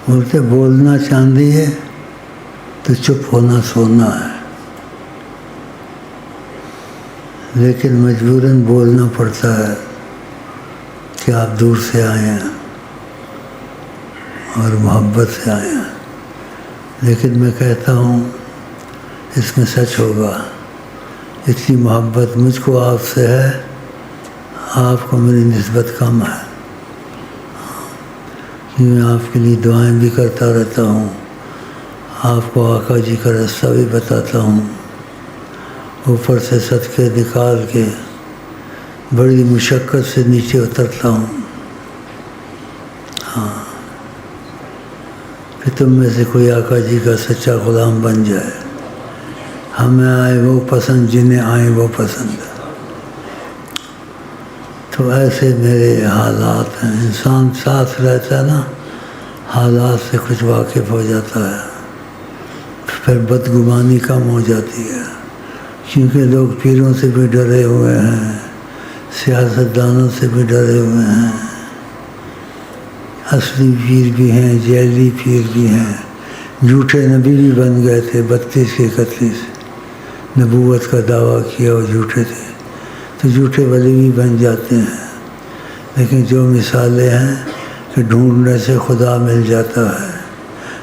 بولتے بولنا چاندی ہے تو چپ ہونا سونا ہے، لیکن مجبوراً بولنا پڑتا ہے کہ آپ دور سے آئے ہیں اور محبت سے آئے ہیں۔ لیکن میں کہتا ہوں اس میں سچ ہوگا، اتنی محبت مجھ کو آپ سے ہے، آپ کو میری نسبت کم ہے، میں آپ کے لیے دعائیں بھی کرتا رہتا ہوں، آپ کو آقا جی کا راستہ بھی بتاتا ہوں، اوپر سے صدقے نکال کے بڑی مشقت سے نیچے اترتا ہوں۔ ہاں، کہ تم میں سے کوئی آقا جی کا سچا غلام بن جائے، ہمیں آئے وہ پسند جنہیں آئیں وہ پسند۔ تو ایسے میرے حالات ہیں، انسان ساتھ رہتا ہے نا، حالات سے کچھ واقف ہو جاتا ہے، پھر بدگمانی کم ہو جاتی ہے، کیونکہ لوگ پیروں سے بھی ڈرے ہوئے ہیں، سیاستدانوں سے بھی ڈرے ہوئے ہیں، اصلی پیر بھی ہیں، جعلی پیر بھی ہیں، جھوٹے نبی بھی بن گئے تھے 32 کے 31، نبوت کا دعویٰ کیا اور جھوٹے تھے، تو جھوٹے ولی بھی بن جاتے ہیں۔ لیکن جو مثالیں ہیں کہ ڈھونڈنے سے خدا مل جاتا ہے،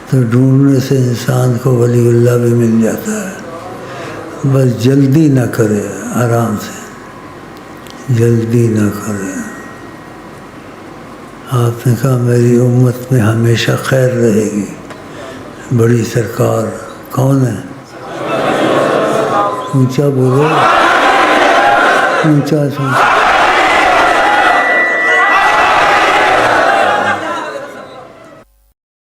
تو ڈھونڈنے سے انسان کو ولی اللہ بھی مل جاتا ہے۔ بس جلدی نہ کرے، آرام سے، جلدی نہ کرے۔ آپ نے کہا میری امت میں ہمیشہ خیر رہے گی، بڑی سرکار کون ہے؟ اونچا بولو، اونچا سنو۔